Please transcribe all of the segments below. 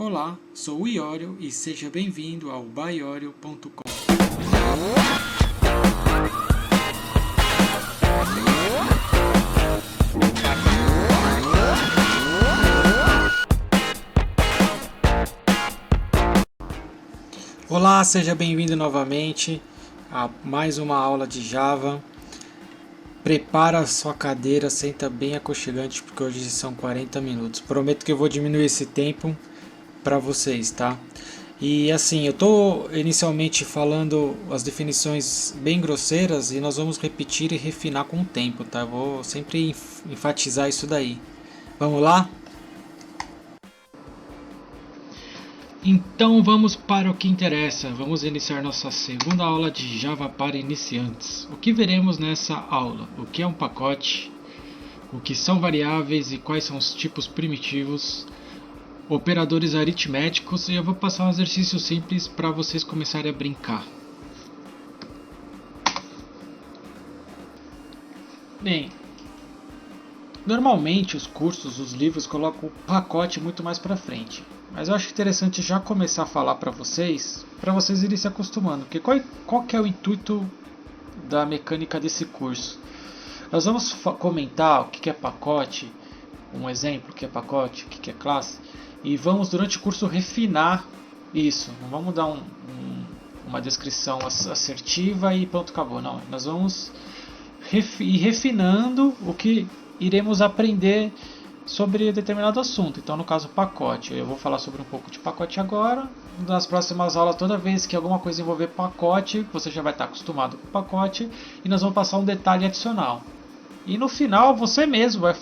Olá, sou o Iorio e seja bem-vindo ao baiorio.com. Olá, seja bem-vindo novamente a mais uma aula de Java. Prepara a sua cadeira, senta bem aconchegante porque hoje são 40 minutos. Prometo que eu vou diminuir esse tempo para vocês, tá? E assim, eu estou inicialmente falando as definições bem grosseiras e nós vamos repetir e refinar com o tempo, tá? Eu vou sempre enfatizar isso daí. Vamos lá? Então vamos para o que interessa. Vamos iniciar nossa segunda aula de Java para iniciantes. O que veremos nessa aula? O que é um pacote? O que são variáveis e quais são os tipos primitivos? Operadores aritméticos, e eu vou passar um exercício simples para vocês começarem a brincar. Bem, normalmente os cursos, os livros colocam o pacote muito mais para frente, mas eu acho interessante já começar a falar para vocês irem se acostumando, porque qual que é o intuito da mecânica desse curso? Nós vamos comentar o que é pacote, um exemplo, o que é pacote, o que é classe, e vamos durante o curso refinar isso. Não vamos dar uma descrição assertiva e pronto, acabou. Não, nós vamos ir refinando o que iremos aprender sobre determinado assunto. Então, no caso, pacote. Eu vou falar sobre um pouco de pacote agora. Nas próximas aulas, toda vez que alguma coisa envolver pacote, você já vai estar acostumado com o pacote e nós vamos passar um detalhe adicional. E no final, você mesmo vai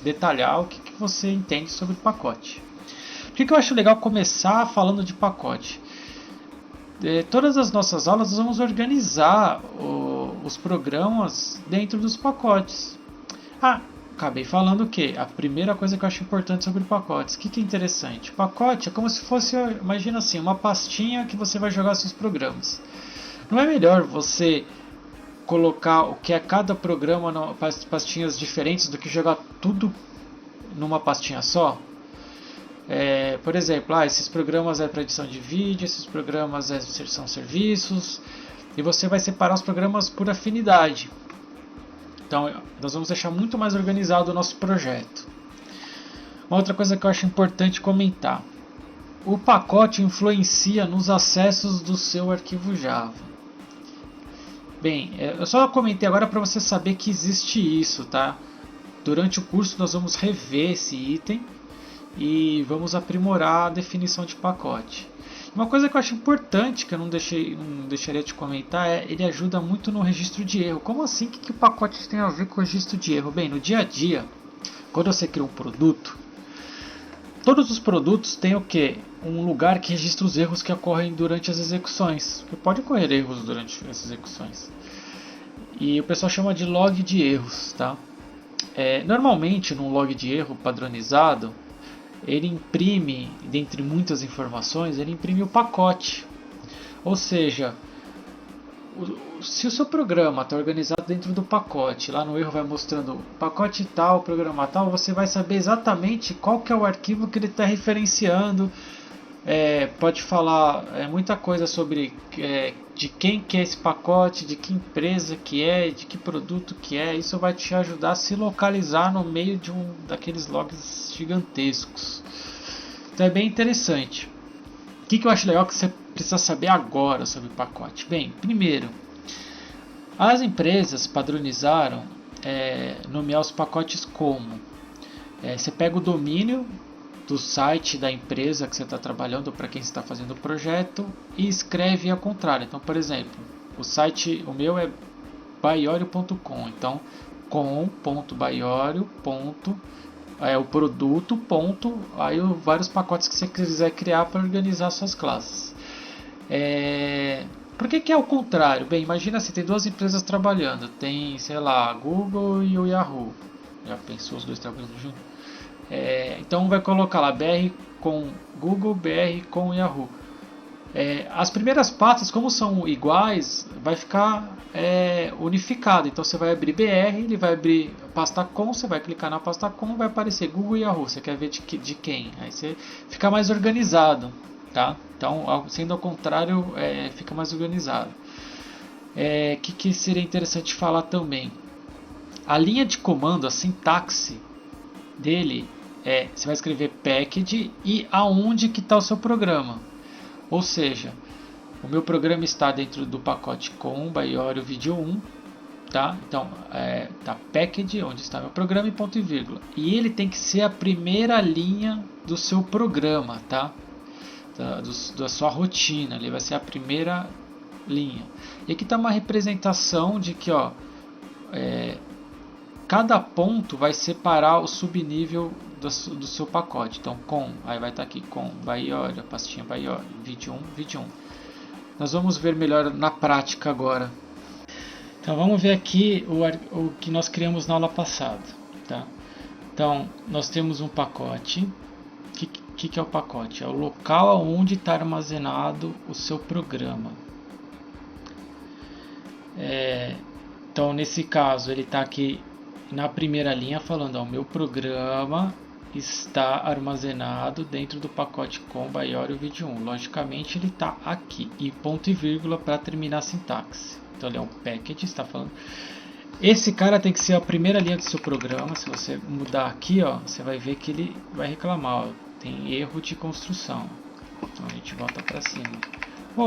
detalhar o que você entende sobre pacote. Por que eu acho legal começar falando de pacote? Todas as nossas aulas nós vamos organizar os programas dentro dos pacotes. Acabei falando o quê? A primeira coisa que eu acho importante sobre pacotes. O que é interessante? Pacote é como se fosse, imagina assim, uma pastinha que você vai jogar seus programas. Não é melhor você colocar o que é cada programa em pastinhas diferentes do que jogar tudo numa pastinha só? Por exemplo, esses programas é para edição de vídeo, esses programas são serviços, e você vai separar os programas por afinidade. Então, nós vamos deixar muito mais organizado o nosso projeto. Uma outra coisa que eu acho importante comentar: o pacote influencia nos acessos do seu arquivo Java. Bem, eu só comentei agora para você saber que existe isso, tá? Durante o curso nós vamos rever esse item e vamos aprimorar a definição de pacote. Uma coisa que eu acho importante, que eu não deixaria de comentar, ele ajuda muito no registro de erro. Como assim? O que o pacote tem a ver com o registro de erro? Bem, no dia a dia, quando você cria um produto, todos os produtos têm o quê? Um lugar que registra os erros que ocorrem durante as execuções. Porque pode ocorrer erros durante as execuções. E o pessoal chama de log de erros, tá? Normalmente, num log de erro padronizado, ele imprime, dentre muitas informações, ele imprime o pacote. Ou seja, se o seu programa está organizado dentro do pacote, lá no erro vai mostrando pacote tal, programa tal, você vai saber exatamente qual que é o arquivo que ele está referenciando. Pode falar muita coisa sobre de quem que é esse pacote, de que empresa que é, de que produto que é. Isso vai te ajudar a se localizar no meio de daqueles logs gigantescos. Então é bem interessante. O que eu acho legal que você precisa saber agora sobre o pacote? Bem, primeiro, as empresas padronizaram nomear os pacotes como você pega o domínio do site da empresa que você está trabalhando, para quem está fazendo o projeto, e escreve ao contrário. Então, por exemplo, o meu é baiorio.com, então com.baiorio. O produto, aí vários pacotes que você quiser criar para organizar suas classes. Por que é o contrário? Bem, imagina se tem duas empresas trabalhando, tem, sei lá, a Google e o Yahoo. Já pensou os dois trabalhando juntos? Então vai colocar lá BR com Google, BR com Yahoo. As primeiras pastas, como são iguais, vai ficar unificado. Então você vai abrir BR, ele vai abrir pasta com, você vai clicar na pasta com, vai aparecer Google e Yahoo. Você quer ver de quem? Aí você fica mais organizado, tá? Então, sendo ao contrário, fica mais organizado. Que seria interessante falar também? A linha de comando, a sintaxe dele você vai escrever package e aonde que está o seu programa. Ou seja, o meu programa está dentro do pacote com Baiório Video 1, tá? Então, tá package, onde está meu programa, e ponto e vírgula. E ele tem que ser a primeira linha do seu programa, tá? Da sua rotina, ele vai ser a primeira linha. E aqui está uma representação de que, cada ponto vai separar o subnível do seu pacote. Então, aí vai estar aqui com Baiório, a pastinha Baiório, vídeo 1, vídeo 1. Nós vamos ver melhor na prática agora. Então, vamos ver aqui o que nós criamos na aula passada. Tá? Então, nós temos um pacote. O que é o pacote? É o local onde está armazenado o seu programa. Então, nesse caso, ele está aqui na primeira linha falando, o meu programa está armazenado dentro do pacote com Baiório Video 1. Logicamente ele está aqui, e ponto e vírgula para terminar a sintaxe. Então ele é um package, está falando. Esse cara tem que ser a primeira linha do seu programa. Se você mudar aqui, você vai ver que ele vai reclamar, tem erro de construção. Então a gente volta para cima.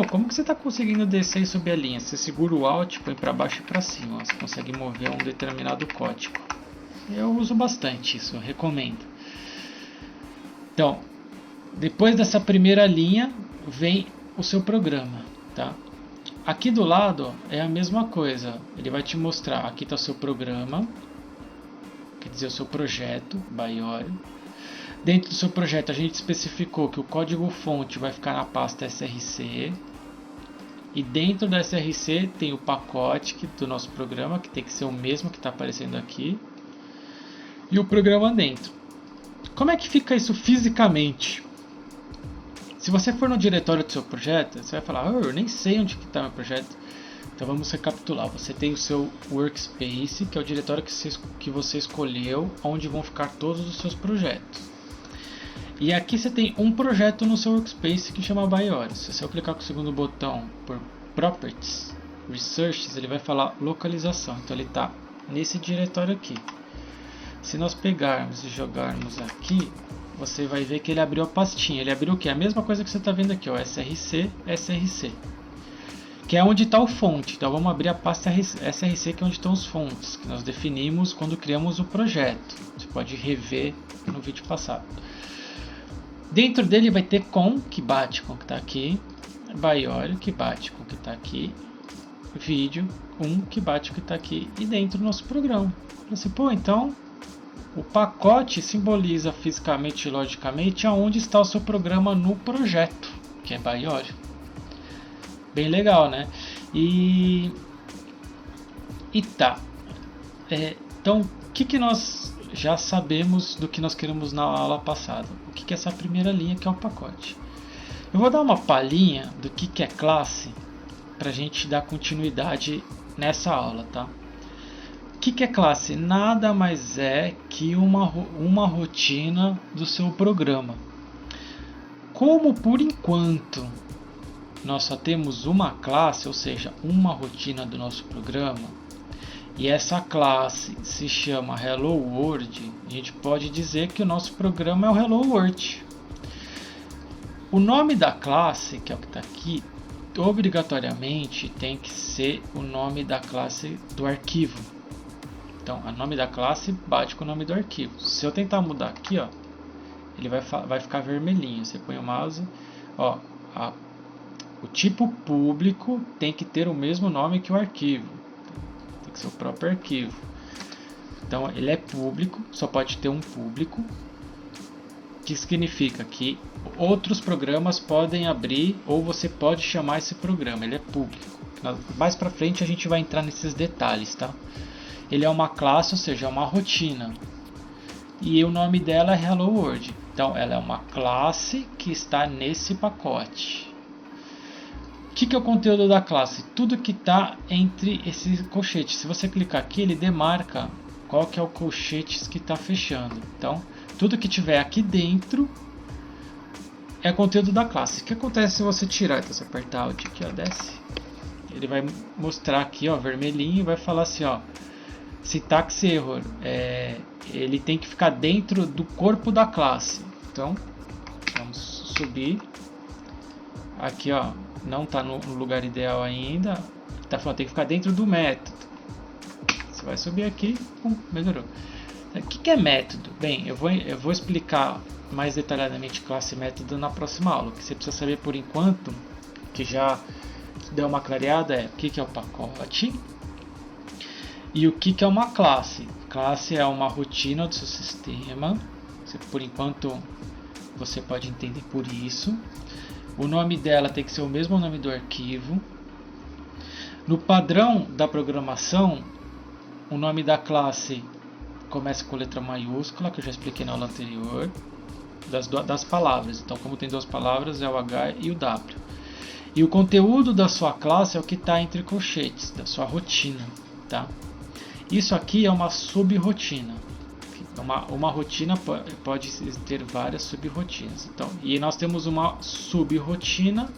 Como que você está conseguindo descer e subir a linha? Você segura o Alt, põe para baixo e para cima. Você consegue mover um determinado código. Eu uso bastante isso, eu recomendo. Então, depois dessa primeira linha, vem o seu programa. Tá? Aqui do lado é a mesma coisa. Ele vai te mostrar, aqui está o seu programa, quer dizer, o seu projeto, Baiório. Dentro do seu projeto a gente especificou que o código-fonte vai ficar na pasta src. E dentro da src tem o pacote do nosso programa, que tem que ser o mesmo que está aparecendo aqui. E o programa dentro. Como é que fica isso fisicamente? Se você for no diretório do seu projeto, você vai falar, eu nem sei onde está meu projeto. Então vamos recapitular. Você tem o seu workspace, que é o diretório que você escolheu, onde vão ficar todos os seus projetos. E aqui você tem um projeto no seu workspace que chama Baiório. Se eu clicar com o segundo botão por Properties, Researches, ele vai falar localização. Então ele está nesse diretório aqui. Se nós pegarmos e jogarmos aqui, você vai ver que ele abriu a pastinha. Ele abriu o que? A mesma coisa que você está vendo aqui, src, src. Que é onde está o fonte. Então vamos abrir a pasta src, que é onde estão os fontes, que nós definimos quando criamos o projeto. Você pode rever no vídeo passado. Dentro dele vai ter com, que bate com o que está aqui, Baiório, que bate com o que está aqui, vídeo 1, que bate com o que está aqui, e dentro do nosso programa. Assim, então o pacote simboliza fisicamente e logicamente aonde está o seu programa no projeto, que é Baiório. Bem legal, né? E tá. Então, o que nós já sabemos do que nós queremos na aula passada? O que é essa primeira linha, que é o pacote? Eu vou dar uma palhinha do que é classe para a gente dar continuidade nessa aula, tá? O que é classe? Nada mais é que uma rotina do seu programa. Como por enquanto nós só temos uma classe, ou seja, uma rotina do nosso programa, e essa classe se chama Hello World, a gente pode dizer que o nosso programa é o Hello World. O nome da classe, que é o que está aqui, obrigatoriamente tem que ser o nome da classe do arquivo. Então, o nome da classe bate com o nome do arquivo. Se eu tentar mudar aqui, ele vai ficar vermelhinho. Você põe o mouse, o tipo público tem que ter o mesmo nome que o arquivo. Tem que ser o próprio arquivo. Então, ele é público, só pode ter um público, que significa que outros programas podem abrir ou você pode chamar esse programa. Ele é público. Mais para frente a gente vai entrar nesses detalhes, tá? Ele é uma classe, ou seja, é uma rotina. E o nome dela é Hello World. Então, ela é uma classe que está nesse pacote. que é o conteúdo da classe? Tudo que está entre esses colchetes. Se você clicar aqui, ele demarca qual que é o colchete que está fechando. Então, tudo que tiver aqui dentro é conteúdo da classe. O que acontece se você tirar? Então, você apertar Alt aqui, ó, desce. Ele vai mostrar aqui, ó, vermelhinho, e vai falar assim, ó, syntax error. Ele tem que ficar dentro do corpo da classe. Então, vamos subir. Aqui, ó, não está no lugar ideal ainda. Está falando, tem que ficar dentro do método. Você vai subir aqui, melhorou. O que é método? Bem, eu vou explicar mais detalhadamente classe e método na próxima aula. O que você precisa saber por enquanto, que já deu uma clareada, é o que é o pacote e o que é uma classe. Classe é uma rotina do seu sistema. Por enquanto, você pode entender por isso. O nome dela tem que ser o mesmo nome do arquivo. No padrão da programação, o nome da classe começa com letra maiúscula, que eu já expliquei na aula anterior, das palavras. Então, como tem duas palavras, é o H e o W. E o conteúdo da sua classe é o que está entre colchetes, da sua rotina. Tá? Isso aqui é uma sub-rotina. Uma rotina pode ter várias sub-rotinas. Então, e nós temos uma sub-rotina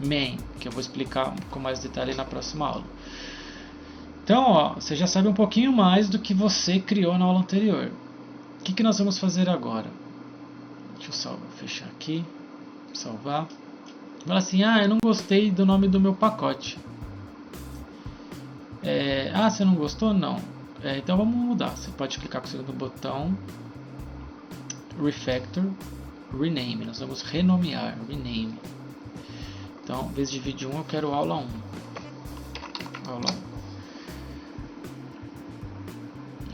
main, que eu vou explicar com mais detalhe na próxima aula. Então, ó, você já sabe um pouquinho mais do que você criou na aula anterior. O que nós vamos fazer agora? Deixa eu fechar aqui, salvar. Fala assim, eu não gostei do nome do meu pacote. Você não gostou? Não. Então vamos mudar. Você pode clicar com o segundo botão, Refactor, Rename. Nós vamos renomear, Rename. Então, em vez de vídeo 1, eu quero aula 1. Aula 1.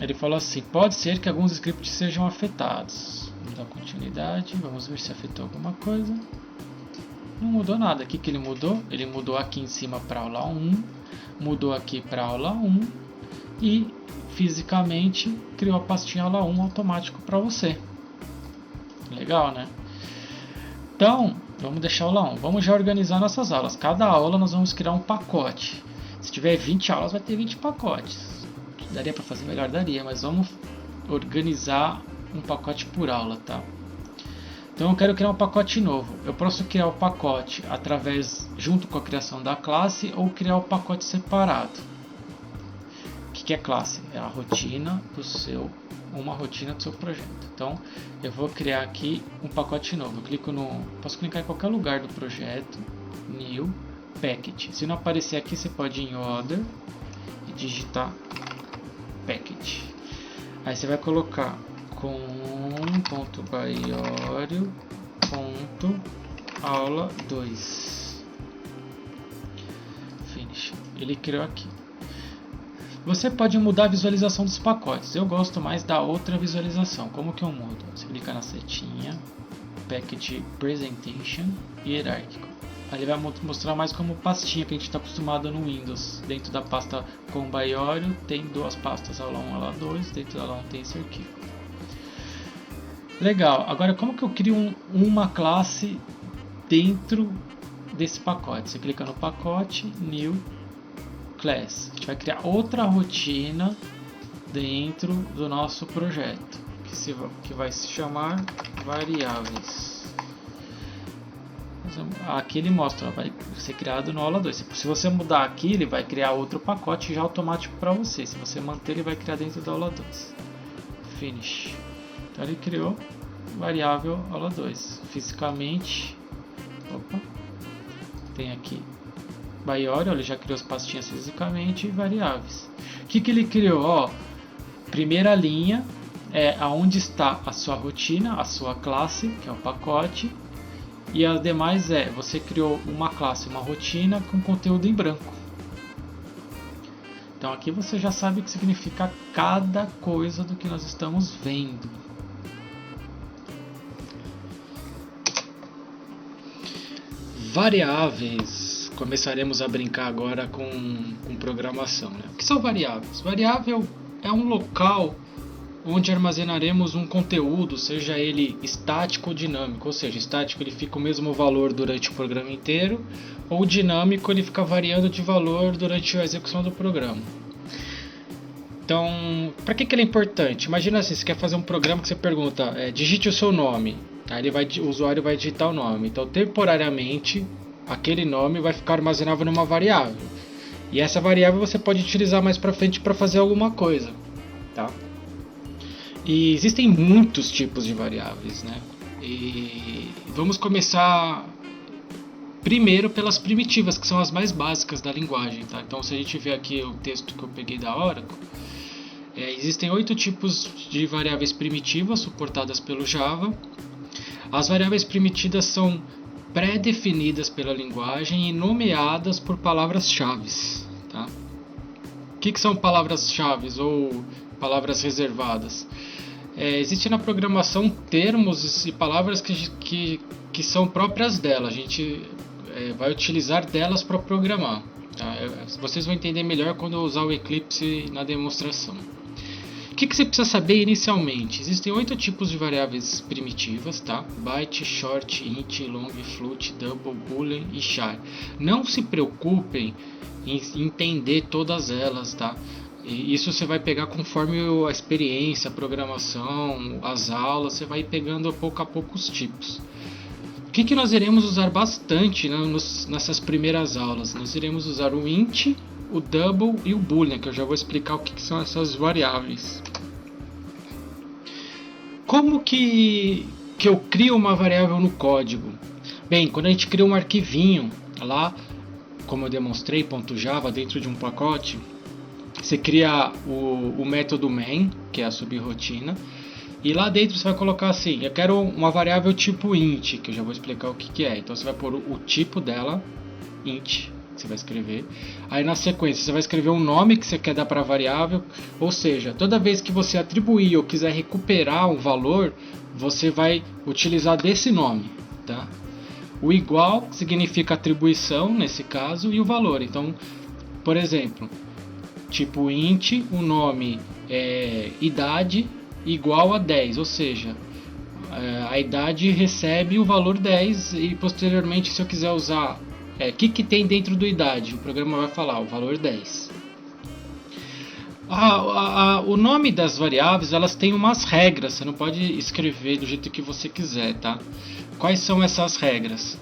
Ele falou assim, pode ser que alguns scripts sejam afetados. Vamos dar continuidade, vamos ver se afetou alguma coisa. Não mudou nada. O que ele mudou? Ele mudou aqui em cima para aula 1, mudou aqui para aula 1 e fisicamente criou a pastinha aula 1 automático para você. Legal, né? Então, vamos deixar aula 1. Vamos já organizar nossas aulas. Cada aula nós vamos criar um pacote. Se tiver 20 aulas, vai ter 20 pacotes. Daria para fazer melhor? Daria, mas vamos organizar um pacote por aula, tá? Então eu quero criar um pacote novo. Eu posso criar o pacote junto com a criação da classe ou criar o pacote separado. O que é classe? É a rotina uma rotina do seu projeto. Então eu vou criar aqui um pacote novo. Posso clicar em qualquer lugar do projeto, New, Package. Se não aparecer aqui, você pode ir em Other e digitar Package. Aí você vai colocar com.baiorio.aula 2. Finish. Ele criou aqui. Você pode mudar a visualização dos pacotes. Eu gosto mais da outra visualização. Como que eu mudo? Você clica na setinha, Package Presentation e Hierárquico. Aí ele vai mostrar mais como pastinha que a gente está acostumado no Windows. Dentro da pasta com Baiorio tem duas pastas, aula 1 e aula 2. Dentro da aula 1 tem esse arquivo. Legal. Agora, como que eu crio uma classe dentro desse pacote? Você clica no pacote, New Class. A gente vai criar outra rotina dentro do nosso projeto, que vai se chamar variáveis. Aqui ele mostra, vai ser criado na aula 2. Se você mudar aqui, ele vai criar outro pacote já automático para você. Se você manter, ele vai criar dentro da aula 2. Finish. Então ele criou variável aula 2. Fisicamente, tem aqui Baiorio, ele já criou as pastinhas fisicamente e variáveis. O que ele criou? Primeira linha é aonde está a sua rotina, a sua classe, que é o pacote. E as demais você criou uma classe, uma rotina com conteúdo em branco. Então aqui você já sabe o que significa cada coisa do que nós estamos vendo. Variáveis. Começaremos a brincar agora com programação, né? O que são variáveis? Variável é um local onde armazenaremos um conteúdo, seja ele estático ou dinâmico, ou seja, estático ele fica o mesmo valor durante o programa inteiro, ou dinâmico ele fica variando de valor durante a execução do programa. Então, para que ele é importante? Imagina assim, você quer fazer um programa que você pergunta, digite o seu nome, aí o usuário vai digitar o nome, então temporariamente aquele nome vai ficar armazenado numa variável, e essa variável você pode utilizar mais para frente para fazer alguma coisa, tá? E existem muitos tipos de variáveis, né? E vamos começar primeiro pelas primitivas, que são as mais básicas da linguagem, tá? Então, se a gente ver aqui o texto que eu peguei da Oracle, existem 8 tipos de variáveis primitivas suportadas pelo Java. As variáveis primitivas são pré-definidas pela linguagem e nomeadas por palavras-chave, tá? O que são palavras-chave ou palavras reservadas? Existem na programação termos e palavras que são próprias dela. A gente vai utilizar delas para programar, tá? Vocês vão entender melhor quando eu usar o Eclipse na demonstração. O que você precisa saber inicialmente? Existem 8 tipos de variáveis primitivas, tá? Byte, short, int, long, float, double, boolean e char. Não se preocupem em entender todas elas, tá? E isso você vai pegar conforme a experiência, a programação, as aulas, você vai pegando pouco a pouco os tipos. O que nós iremos usar bastante, né, nessas primeiras aulas? Nós iremos usar o int, o double e o boolean, que eu já vou explicar o que são essas variáveis. Como que eu crio uma variável no código? Bem, quando a gente cria um arquivinho lá, como eu demonstrei, .java, dentro de um pacote, você cria o método main, que é a subrotina, e lá dentro você vai colocar assim, eu quero uma variável tipo int, que eu já vou explicar o que é. Então você vai pôr o tipo dela, int, que você vai escrever. Aí na sequência você vai escrever um nome que você quer dar para a variável, ou seja, toda vez que você atribuir ou quiser recuperar um valor, você vai utilizar desse nome, tá? O igual significa atribuição, nesse caso, e o valor. Então, por exemplo, tipo int, o nome é idade igual a 10, ou seja, a idade recebe o valor 10 e posteriormente, se eu quiser usar o que tem dentro do idade, o programa vai falar o valor 10. O nome das variáveis, elas têm umas regras, você não pode escrever do jeito que você quiser, tá? Quais são essas regras?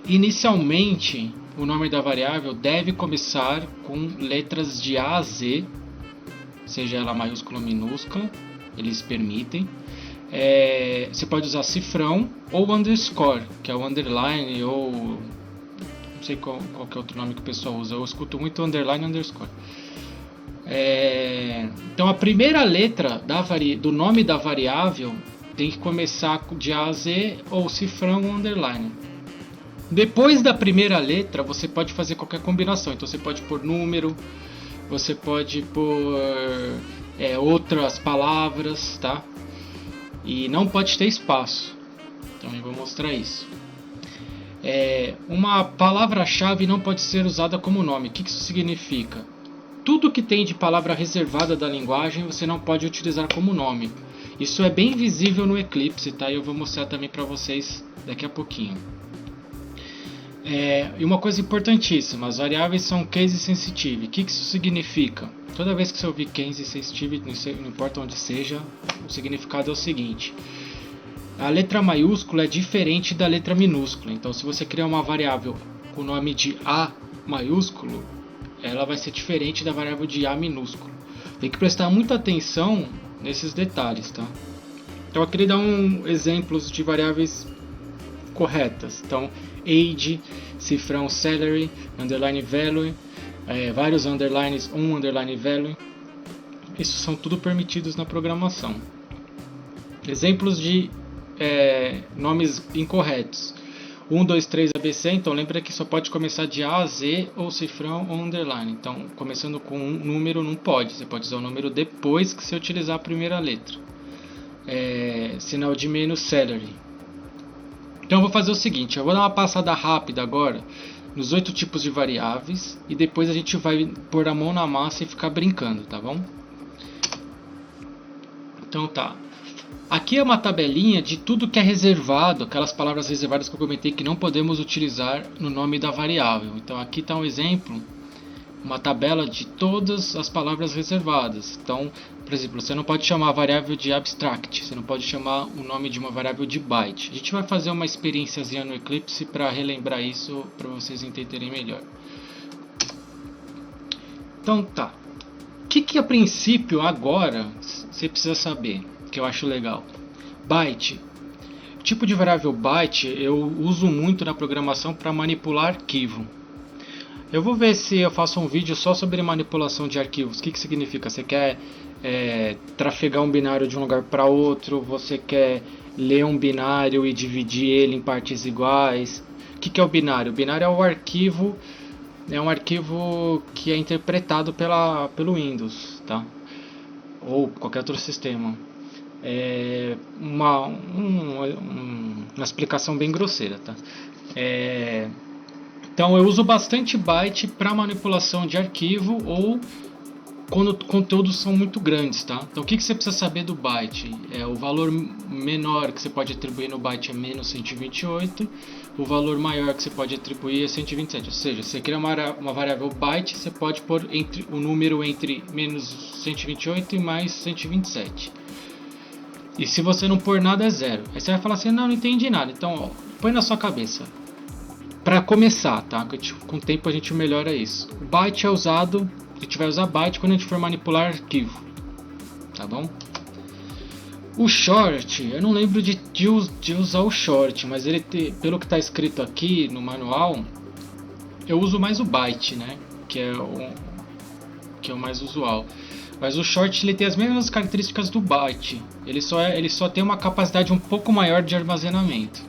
Inicialmente, o nome da variável deve começar com letras de A a Z, seja ela maiúscula ou minúscula, eles permitem. Você pode usar cifrão ou underscore, que é o underline, ou não sei qual que é outro nome que o pessoal usa, eu escuto muito underline e underscore. Então a primeira letra do nome da variável tem que começar de A a Z, ou cifrão ou underline. Depois da primeira letra você pode fazer qualquer combinação, então você pode pôr número, você pode pôr outras palavras, tá? E não pode ter espaço. Então eu vou mostrar isso. Uma palavra-chave não pode ser usada como nome. O que isso significa? Tudo que tem de palavra reservada da linguagem você não pode utilizar como nome. Isso é bem visível no Eclipse, tá? Eu vou mostrar também para vocês daqui a pouquinho. E uma coisa importantíssima, as variáveis são case sensitive. O que isso significa? Toda vez que você ouvir case sensitive, não importa onde seja, o significado é o seguinte: a letra maiúscula é diferente da letra minúscula. Então, se você criar uma variável com o nome de A maiúsculo, ela vai ser diferente da variável de A minúsculo. Tem que prestar muita atenção nesses detalhes, tá? Então, eu queria dar exemplos de variáveis corretas. Então, age, cifrão salary, underline value, vários underlines, underline value. Isso são tudo permitidos na programação. Exemplos de nomes incorretos: 1, 2, 3 ABC. Então lembra que só pode começar de A a Z, ou cifrão ou underline. Então começando com um número não pode, você pode usar o número depois que você utilizar a primeira letra. Sinal de menos salary. Então eu vou fazer o seguinte, eu vou dar uma passada rápida agora nos 8 tipos de variáveis e depois a gente vai pôr a mão na massa e ficar brincando, tá bom? Então tá. Aqui é uma tabelinha de tudo que é reservado, aquelas palavras reservadas que eu comentei que não podemos utilizar no nome da variável. Então aqui está um exemplo, uma tabela de todas as palavras reservadas. Então, por exemplo, você não pode chamar a variável de abstract, você não pode chamar o nome de uma variável de byte. A gente vai fazer uma experiênciazinha no Eclipse para relembrar isso, para vocês entenderem melhor. Então tá. O que a princípio agora você precisa saber, que eu acho legal? Byte. O tipo de variável byte eu uso muito na programação para manipular arquivo. Eu vou ver se eu faço um vídeo só sobre manipulação de arquivos. O que significa? Você quer trafegar um binário de um lugar para outro, você quer ler um binário e dividir ele em partes iguais. O que é o binário? O binário é o arquivo. É um arquivo que é interpretado pelo Windows, tá? Ou qualquer outro sistema. É uma explicação bem grosseira, tá? Então eu uso bastante byte para manipulação de arquivo ou quando conteúdos são muito grandes, tá? Então o que você precisa saber do byte? O valor menor que você pode atribuir no byte é menos 128, o valor maior que você pode atribuir é 127. Ou seja, você cria uma variável byte, você pode pôr o número entre menos 128 e mais 127. E se você não pôr nada é zero. Aí você vai falar assim, não entendi nada. Então ó, põe na sua cabeça. Para começar, tá? Com o tempo a gente melhora isso. O byte é usado, a gente vai usar byte quando a gente for manipular arquivo, tá bom? O short, eu não lembro de usar o short, mas pelo que está escrito aqui no manual, eu uso mais o byte, né? Que é o mais usual. Mas o short ele tem as mesmas características do byte. Ele só tem uma capacidade um pouco maior de armazenamento.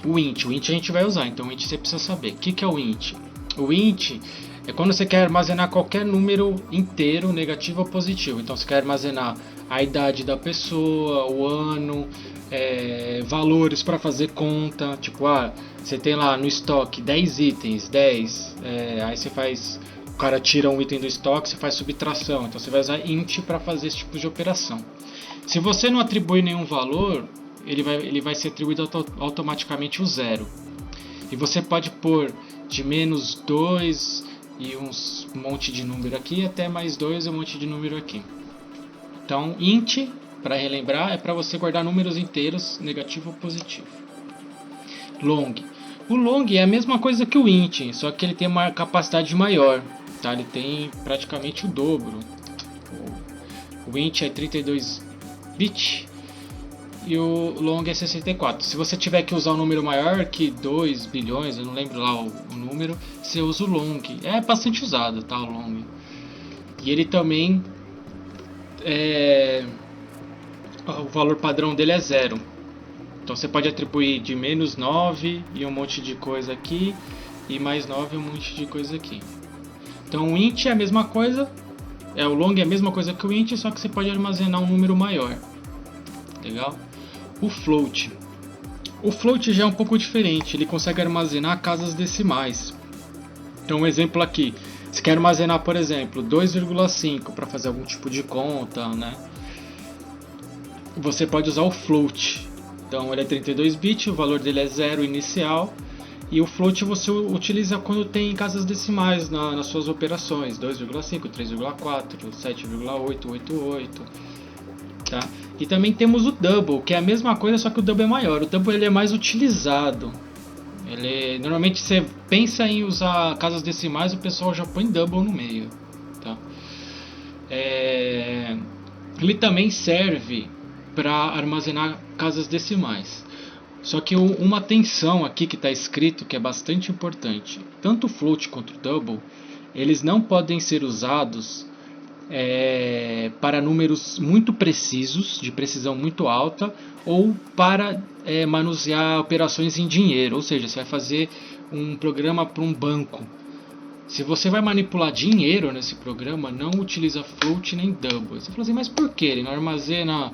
O int a gente vai usar, então o int você precisa saber. O que é o int? O int é quando você quer armazenar qualquer número inteiro, negativo ou positivo. Então você quer armazenar a idade da pessoa, o ano, valores para fazer conta. Tipo, você tem lá no estoque 10 itens, 10, aí você faz... O cara tira um item do estoque, você faz subtração. Então você vai usar int para fazer esse tipo de operação. Se você não atribuir nenhum valor, ele vai ser atribuído automaticamente o zero. E você pode pôr de menos 2 e um monte de número aqui até mais 2 e um monte de número aqui. Então int, para relembrar, é para você guardar números inteiros, negativo ou positivo. Long. O long é a mesma coisa que o int, só que ele tem uma capacidade maior, tá? Ele tem praticamente o dobro. O int é 32 bits e o long é 64. Se você tiver que usar um número maior que 2 bilhões, eu não lembro lá o número, você usa o long. É bastante usado, tá, o long. E ele também o valor padrão dele é 0. Então você pode atribuir de menos 9 e um monte de coisa aqui, e mais 9 e um monte de coisa aqui. Então o int é a mesma coisa, o long é a mesma coisa que o int, só que você pode armazenar um número maior. Legal? O float. O float já é um pouco diferente, ele consegue armazenar casas decimais. Então um exemplo aqui, você quer armazenar, por exemplo, 2,5 para fazer algum tipo de conta, né? Você pode usar o float. Então ele é 32 bits, o valor dele é 0 inicial. E o float você utiliza quando tem casas decimais nas suas operações. 2,5, 3,4, 7,888. Tá? E também temos o double, que é a mesma coisa, só que o double é maior. O double ele é mais utilizado. Normalmente você pensa em usar casas decimais, o pessoal já põe double no meio. Tá? Ele também serve para armazenar casas decimais. Só que uma atenção aqui que está escrito que é bastante importante. Tanto o float quanto o double, eles não podem ser usados para números muito precisos, de precisão muito alta, ou para manusear operações em dinheiro. Ou seja, você vai fazer um programa para um banco. Se você vai manipular dinheiro nesse programa, não utiliza float nem double. Você fala assim, mas por que ele não armazena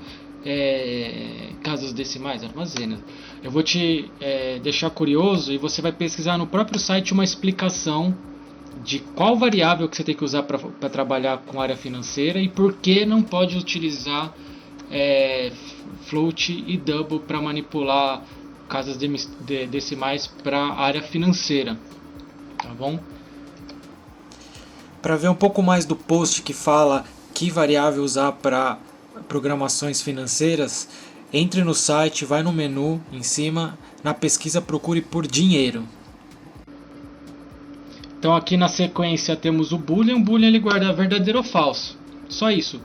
casas decimais? Armazena. Eu vou te deixar curioso e você vai pesquisar no próprio site uma explicação de qual variável que você tem que usar para trabalhar com área financeira e por que não pode utilizar float e double para manipular casas decimais para a área financeira, tá bom? Para ver um pouco mais do post que fala que variável usar para programações financeiras, entre no site, vai no menu em cima, na pesquisa procure por dinheiro. Então aqui na sequência temos o boolean. O boolean ele guarda verdadeiro ou falso, só isso,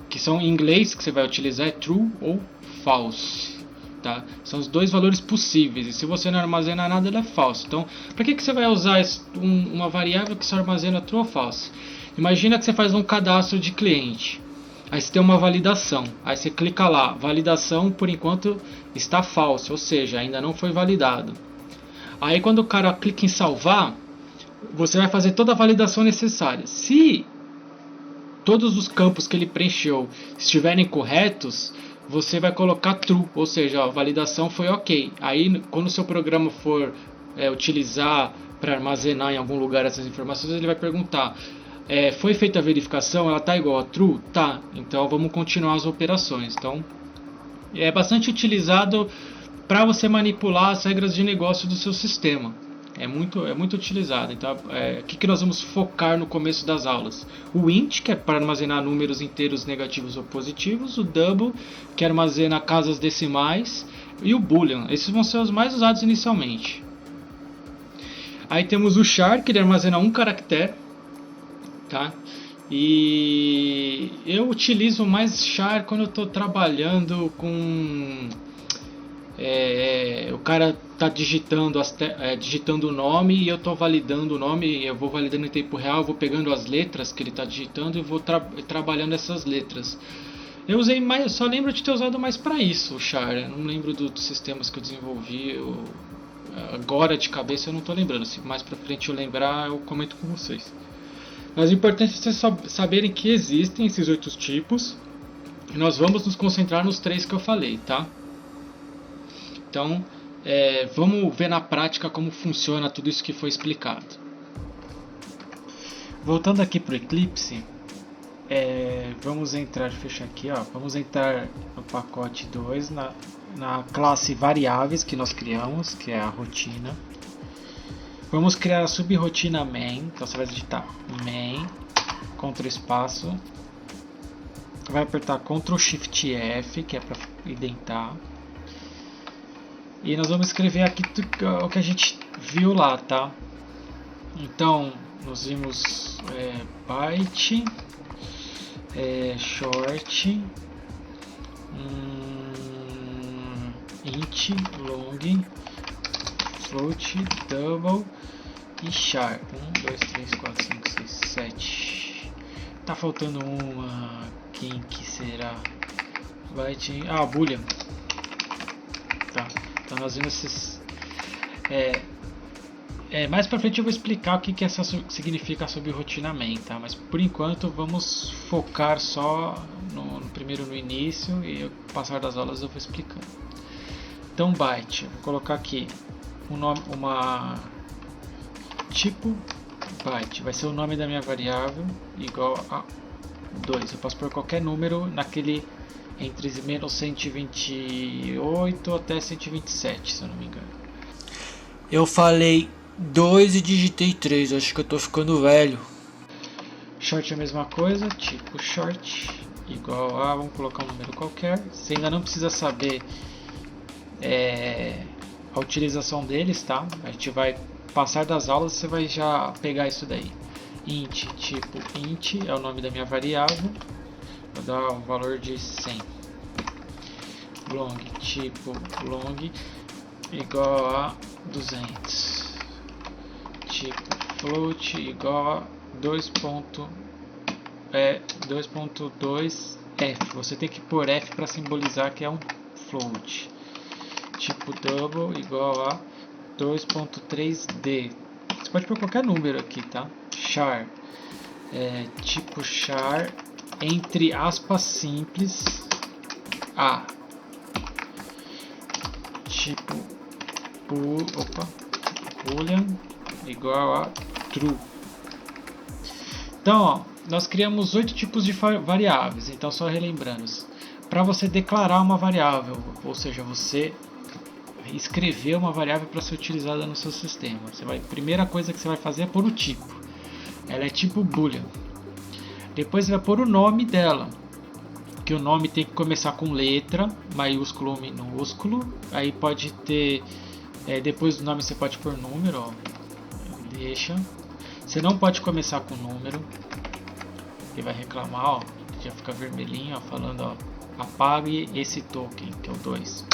que são em inglês que você vai utilizar é true ou false, tá? São os dois valores possíveis, e se você não armazena nada ele é falso. Então para que você vai usar uma variável que só armazena true ou false? Imagina que você faz um cadastro de cliente, aí você tem uma validação, aí você clica lá, validação por enquanto está falso, ou seja, ainda não foi validado. Aí quando o cara clica em salvar, você vai fazer toda a validação necessária. Se todos os campos que ele preencheu estiverem corretos, você vai colocar true, ou seja, a validação foi ok. Aí quando o seu programa for utilizar para armazenar em algum lugar essas informações, ele vai perguntar: foi feita a verificação? Ela está igual a true? Tá, então vamos continuar as operações. Então é bastante utilizado para você manipular as regras de negócio do seu sistema. É muito utilizado. Então, o que nós vamos focar no começo das aulas? O int, que é para armazenar números inteiros negativos ou positivos. O double, que armazena casas decimais. E o boolean. Esses vão ser os mais usados inicialmente. Aí temos o char, que ele armazena um caractere. Tá? E eu utilizo mais char quando eu estou trabalhando com... o cara está digitando o nome e eu estou validando o nome. Eu vou validando em tempo real, eu vou pegando as letras que ele está digitando e vou trabalhando essas letras. Eu só lembro de ter usado mais para isso o char. Eu não lembro dos sistemas que eu desenvolvi. Agora de cabeça eu não estou lembrando. Se mais para frente eu lembrar, eu comento com vocês. Mas o importante é vocês saberem que existem esses 8 tipos. E nós vamos nos concentrar nos 3 que eu falei, tá? Então, vamos ver na prática como funciona tudo isso que foi explicado. Voltando aqui para o Eclipse, vamos entrar, fechar aqui, ó, vamos entrar no pacote 2, na classe variáveis que nós criamos, que é a rotina. Vamos criar a subrotina main, então você vai digitar main, Ctrl espaço, vai apertar Ctrl Shift F, que é para identar. E nós vamos escrever aqui o que a gente viu lá, tá? Então, nós vimos byte, short, int, long, float, double e char. 1, 2, 3, 4, 5, 6, 7. Tá faltando uma. Quem que será? Byte, boolean. Tá. Então nós vimos esses. Mais pra frente eu vou explicar o que significa a subrotina main, tá? Mas por enquanto vamos focar só primeiro no início e ao passar das aulas eu vou explicando. Então byte, eu vou colocar aqui tipo byte, vai ser o nome da minha variável igual a 2. Eu posso pôr qualquer número naquele entre menos 128 até 127, se eu não me engano. Eu falei 2 e digitei 3, acho que eu tô ficando velho. Short é a mesma coisa, tipo short igual a, vamos colocar um número qualquer. Você ainda não precisa saber a utilização deles, tá? A gente vai passar das aulas, você vai já pegar isso daí. Int, tipo int, é o nome da minha variável. Vou dar um valor de 100. Long, tipo long, igual a 200. Tipo float, igual a 2.2 f. Você tem que pôr f para simbolizar que é um float. Tipo double, igual a 2.3d. Você pode pôr qualquer número aqui, tá? Char, tipo char, entre aspas simples, a. Tipo boolean igual a true. Então, ó, nós criamos 8 tipos de variáveis. Então, só relembrando, para você declarar uma variável, ou seja, você escrever uma variável para ser utilizada no seu sistema, primeira coisa que você vai fazer é pôr o tipo. Ela é tipo boolean. Depois você vai pôr o nome dela, que o nome tem que começar com letra, maiúsculo ou minúsculo. Aí pode ter, depois do nome você pode pôr número, ó. Deixa. Você não pode começar com número. Ele vai reclamar, ó, já fica vermelhinho, ó, falando, ó, apague esse token, que é o 2.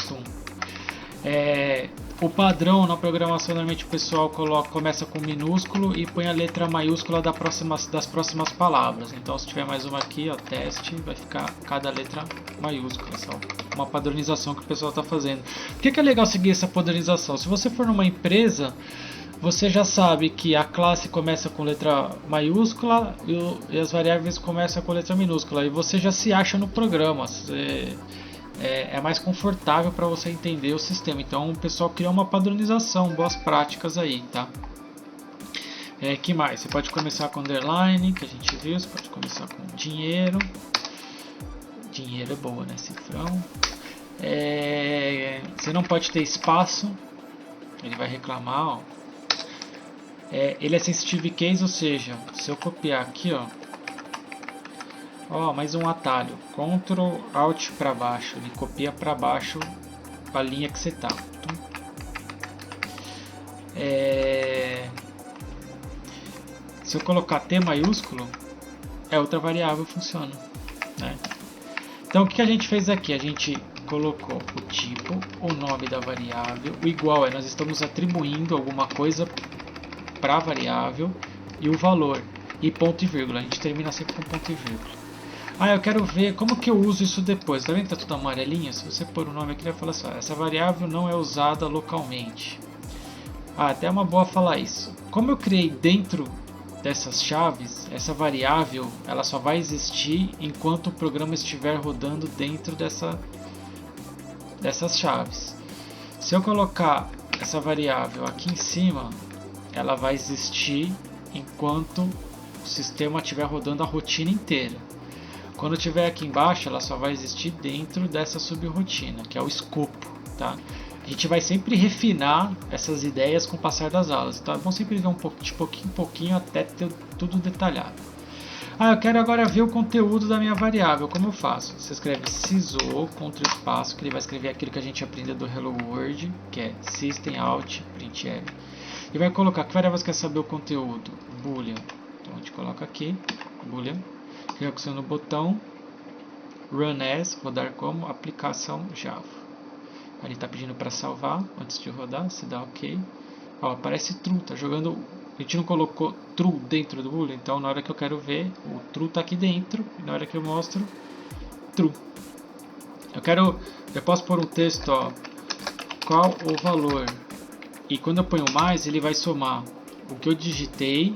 O padrão na programação, normalmente o pessoal começa com minúsculo e põe a letra maiúscula das próximas palavras. Então, se tiver mais uma aqui, ó, teste, vai ficar cada letra maiúscula. Só uma padronização que o pessoal está fazendo. Por que é legal seguir essa padronização? Se você for numa empresa, você já sabe que a classe começa com letra maiúscula e as variáveis começam com letra minúscula. E você já se acha no programa. É mais confortável para você entender o sistema. Então o pessoal criou uma padronização, boas práticas aí, tá? Que mais? Você pode começar com underline, que a gente viu. Você pode começar com dinheiro. Dinheiro é boa, né? Cifrão. Você não pode ter espaço. Ele vai reclamar, ó. Ele é sensitive case, ou seja, se eu copiar aqui, ó, mais um atalho, Ctrl Alt para baixo, ele copia para baixo a linha que você tá. Se eu colocar T maiúsculo, outra variável funciona, né? Então o que a gente fez aqui? A gente colocou o tipo, o nome da variável, o igual nós estamos atribuindo alguma coisa para a variável e o valor, e ponto e vírgula, a gente termina sempre com ponto e vírgula. Eu quero ver como que eu uso isso depois. Tá vendo que tá tudo amarelinho? Se você pôr o nome aqui, ele vai falar assim, essa variável não é usada localmente. Até é uma boa falar isso. Como eu criei dentro dessas chaves, essa variável ela só vai existir enquanto o programa estiver rodando dentro dessas chaves. Se eu colocar essa variável aqui em cima, ela vai existir enquanto o sistema estiver rodando a rotina inteira. Quando estiver aqui embaixo, ela só vai existir dentro dessa subrotina, que é o escopo, tá? A gente vai sempre refinar essas ideias com o passar das aulas, então é bom sempre ver de pouquinho em pouquinho até ter tudo detalhado. Eu quero agora ver o conteúdo da minha variável, como eu faço? Você escreve sysO, Ctrl espaço, que ele vai escrever aquilo que a gente aprendeu do Hello World, que é System Out, Printf. E vai colocar, que variável você quer saber o conteúdo? Boolean. Então a gente coloca aqui, Boolean. Clica no botão Run As, rodar como aplicação Java. Ele está pedindo para salvar antes de rodar, se dá OK. Ó, aparece true, tá jogando. A gente não colocou true dentro do boolean, então na hora que eu quero ver, o true está aqui dentro, e na hora que eu mostro, true. Eu posso pôr um texto, ó, qual o valor, e quando eu ponho mais, ele vai somar o que eu digitei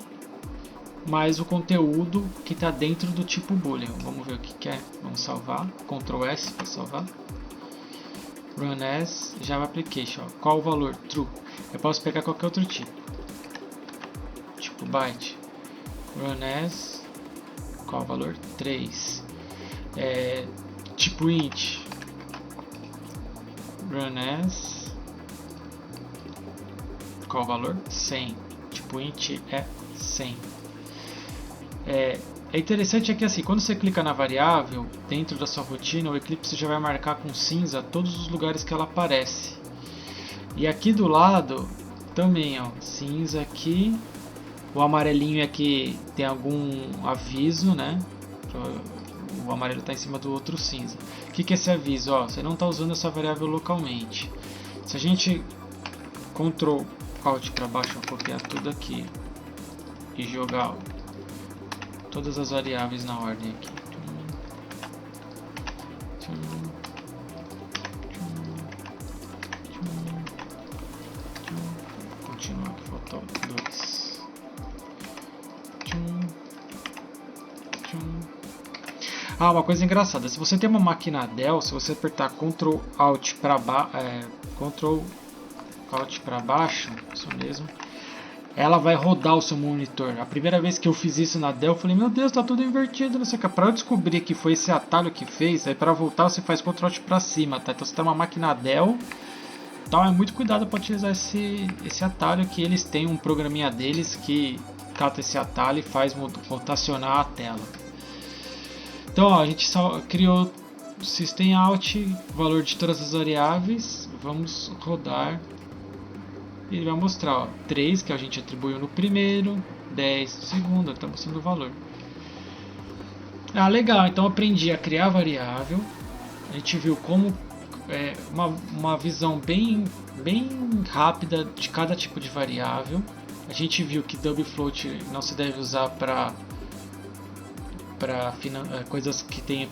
mais o conteúdo que está dentro do tipo boolean. Vamos ver o que é. Vamos salvar, Ctrl S para salvar. Run as Java Application. Qual o valor? True. Eu posso pegar qualquer outro tipo byte. Run as, qual o valor? 3. Tipo int. Run as, qual o valor? 100. Tipo int é 100. É interessante que assim, quando você clica na variável dentro da sua rotina, o Eclipse já vai marcar com cinza todos os lugares que ela aparece. E aqui do lado também, ó, cinza aqui. O amarelinho aqui tem algum aviso, né? O amarelo está em cima do outro cinza. O que é esse aviso? Ó, você não está usando essa variável localmente. Se a gente Ctrl Alt para baixo, copiar tudo aqui e jogar todas as variáveis na ordem aqui. Continuar aqui, faltou 2. Uma coisa engraçada, se você tem uma máquina Dell, se você apertar Ctrl Alt para baixo, isso mesmo, ela vai rodar o seu monitor. A primeira vez que eu fiz isso na Dell, eu falei, meu Deus, tá tudo invertido, não sei o que. Pra eu descobrir que foi esse atalho que fez, aí pra voltar você faz Ctrl Alt pra cima, tá? Então você tem uma máquina Dell, então é muito cuidado para utilizar esse atalho, que eles têm um programinha deles que cata esse atalho e faz rotacionar a tela. Então ó, a gente só criou System Out, valor de todas as variáveis, vamos rodar. Ele vai mostrar, ó, 3 que a gente atribuiu no primeiro, 10 no segundo, está mostrando o valor. Ah, legal, então eu aprendi a criar variável. A gente viu como uma visão bem rápida de cada tipo de variável. A gente viu que double float não se deve usar para coisas que tenham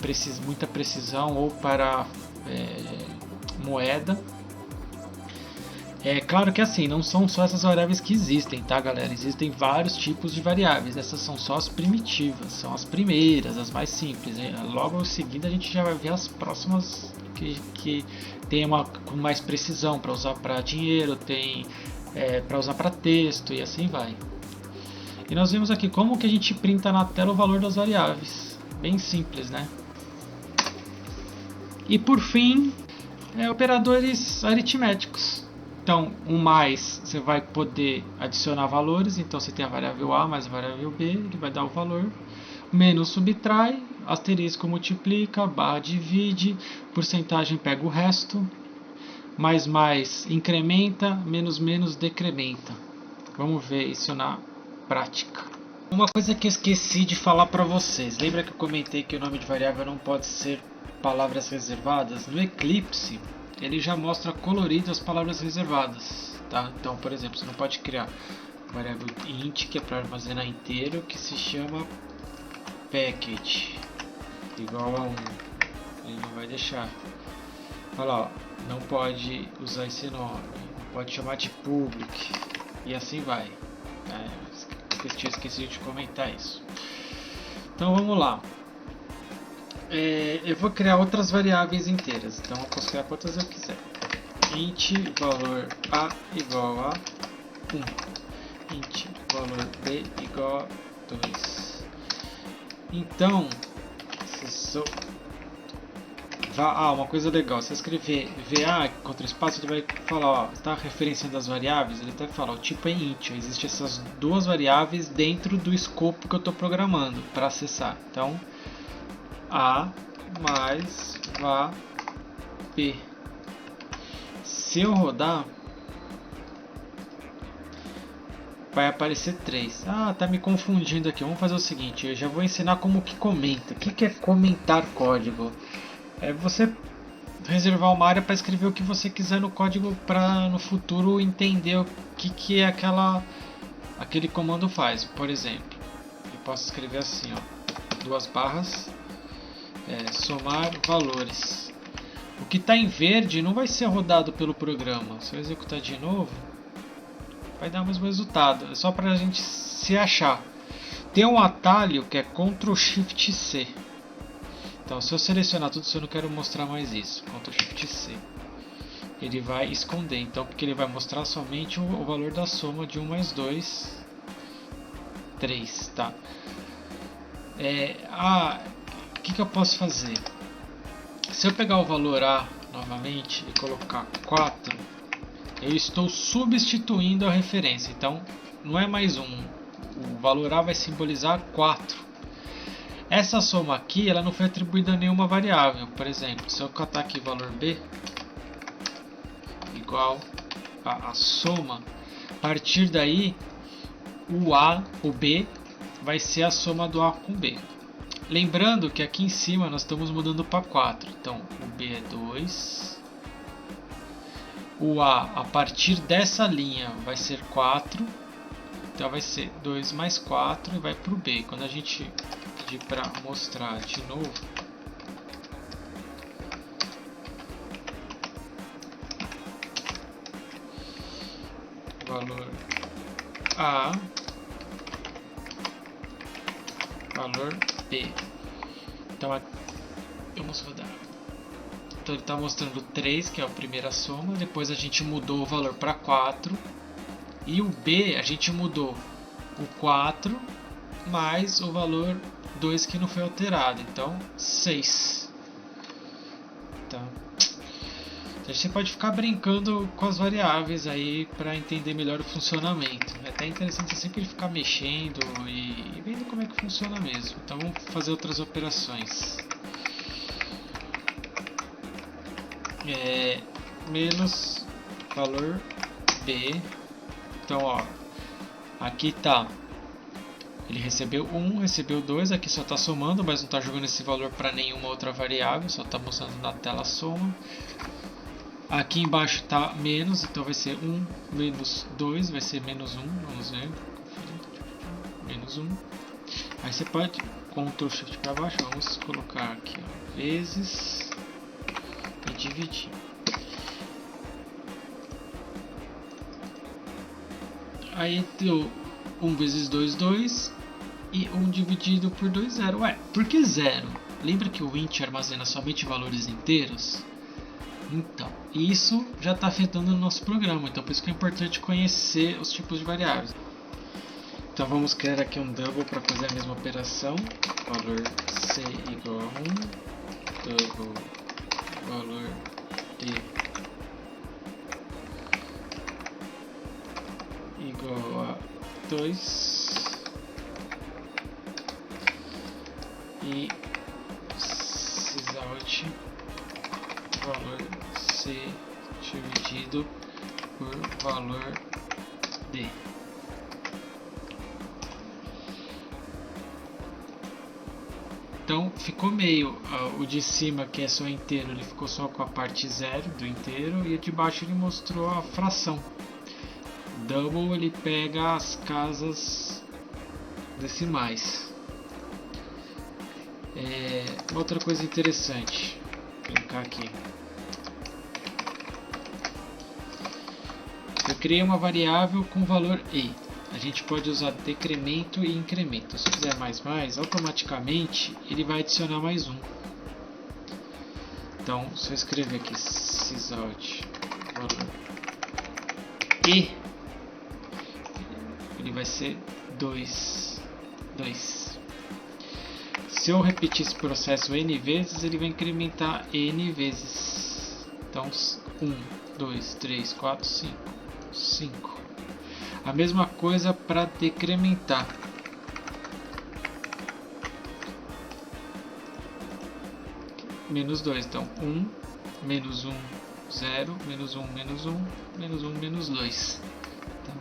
muita precisão ou para moeda. É claro que assim, não são só essas variáveis que existem, tá galera? Existem vários tipos de variáveis, essas são só as primitivas, são as primeiras, as mais simples. Logo em seguida a gente já vai ver as próximas que tem com mais precisão para usar para dinheiro, tem para usar para texto e assim vai. E nós vimos aqui como que a gente printa na tela o valor das variáveis, bem simples, né? E por fim, operadores aritméticos. Então, o mais, você vai poder adicionar valores. Então, você tem a variável A mais a variável B, ele vai dar o valor. Menos subtrai, asterisco multiplica, barra divide, porcentagem pega o resto. Mais incrementa, menos decrementa. Vamos ver isso na prática. Uma coisa que eu esqueci de falar para vocês. Lembra que eu comentei que o nome de variável não pode ser palavras reservadas? No Eclipse, ele já mostra colorido as palavras reservadas, tá? Então, por exemplo, você não pode criar variável int, que é para armazenar inteiro, que se chama package igual a 1. Ele não vai deixar. Olha lá, ó, não pode usar esse nome, não pode chamar de public e assim vai. Eu tinha esquecido de comentar isso. Então vamos lá. Eu vou criar outras variáveis inteiras, então eu posso criar quantas eu quiser. Int valor A igual a 1, int valor B igual a 2. Então, uma coisa legal, se eu escrever VA contra espaço, ele vai falar, ó, está referenciando as variáveis, ele vai falar, o tipo é int, existem essas duas variáveis dentro do escopo que eu estou programando para acessar. Então, A mais vá B. Se eu rodar, vai aparecer 3. Ah, tá me confundindo aqui. Vamos fazer o seguinte, eu já vou ensinar como que comenta. O que é comentar código? É você reservar uma área para escrever o que você quiser no código para no futuro entender o que aquele comando faz. Por exemplo, eu posso escrever assim, ó, 2 barras, somar valores. O que está em verde não vai ser rodado pelo programa. Se eu executar de novo, vai dar o mesmo resultado. É só para a gente se achar. Tem um atalho que é Ctrl Shift C. Então, se eu selecionar tudo, se eu não quero mostrar mais isso, Ctrl Shift C, ele vai esconder. Então, porque ele vai mostrar somente o valor da soma de 1 mais 2, 3, tá? O que eu posso fazer? Se eu pegar o valor A novamente e colocar 4, eu estou substituindo a referência. Então, não é mais 1. O valor A vai simbolizar 4. Essa soma aqui, ela não foi atribuída a nenhuma variável. Por exemplo, se eu catar aqui valor B igual a soma, a partir daí o B vai ser a soma do A com B. Lembrando que aqui em cima nós estamos mudando para 4. Então o B é 2. O A partir dessa linha vai ser 4. Então vai ser 2 mais 4 e vai para o B. Quando a gente pedir para mostrar de novo, valor A, valor B. Então vamos rodar. Então ele está mostrando 3, que é a primeira soma. Depois a gente mudou o valor para 4. E o B a gente mudou o 4 mais o valor 2 que não foi alterado, então 6. Então, você pode ficar brincando com as variáveis aí para entender melhor o funcionamento. É até interessante você sempre ficar mexendo e vendo como é que funciona mesmo. Então vamos fazer outras operações. Menos valor B. Então, ó, aqui tá. Ele recebeu 1, recebeu 2, aqui só está somando, mas não está jogando esse valor para nenhuma outra variável, só está mostrando na tela a soma. Aqui embaixo está menos, então vai ser 1 menos 2, vai ser menos 1, vamos ver. Menos 1. Aí você pode, Ctrl Shift para baixo, vamos colocar aqui, ó, vezes e dividir. Aí deu 1 vezes 2, 2, e 1 dividido por 2, 0. Ué, por que 0? Lembra que o int armazena somente valores inteiros? Então, isso já está afetando o nosso programa, então por isso que é importante conhecer os tipos de variáveis. Então vamos criar aqui um double para fazer a mesma operação. Valor C igual a 1, double valor D igual a 2 e sysout valor C dividido por valor D. Então ficou meio, o de cima que é só inteiro, ele ficou só com a parte 0 do inteiro, e o de baixo ele mostrou a fração. Double ele pega as casas decimais. Outra coisa interessante, vou clicar aqui. Eu criei uma variável com valor E. A gente pode usar decremento e incremento. Se fizer mais, automaticamente ele vai adicionar mais 1. Então, se eu escrever aqui sysout valor E, ele vai ser 2. Se eu repetir esse processo N vezes, ele vai incrementar N vezes. Então, 1, 2, 3, 4, 5. A mesma coisa para decrementar. Menos 2, então 1, menos 1, 0, menos 1, menos 1, menos 1, menos 2. Então,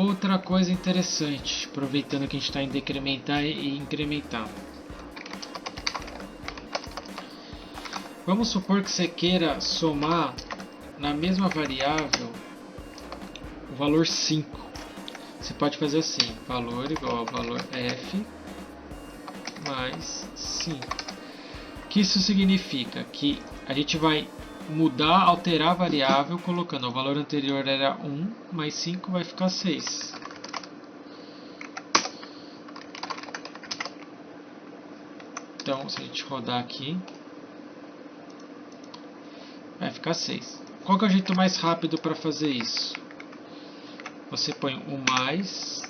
outra coisa interessante, aproveitando que a gente está em decrementar e incrementar. Vamos supor que você queira somar na mesma variável o valor 5. Você pode fazer assim, valor igual a valor f mais 5. O que isso significa? Que a gente vai alterar a variável colocando o valor anterior era 1, mais 5 vai ficar 6. Então, se a gente rodar aqui, vai ficar 6. Qual que é o jeito mais rápido para fazer isso? Você põe o mais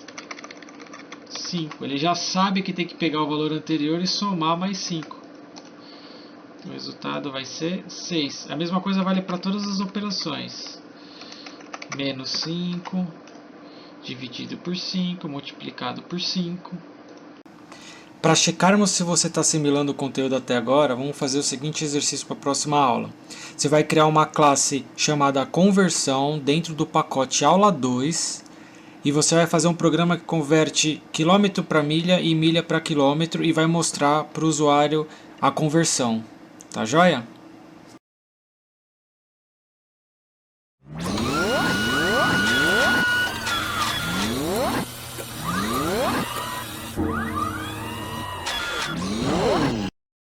5. Ele já sabe que tem que pegar o valor anterior e somar mais 5. O resultado vai ser 6. A mesma coisa vale para todas as operações. Menos 5, dividido por 5, multiplicado por 5. Para checarmos se você está assimilando o conteúdo até agora, vamos fazer o seguinte exercício para a próxima aula. Você vai criar uma classe chamada conversão dentro do pacote aula 2 e você vai fazer um programa que converte quilômetro para milha e milha para quilômetro e vai mostrar para o usuário a conversão. Tá joia?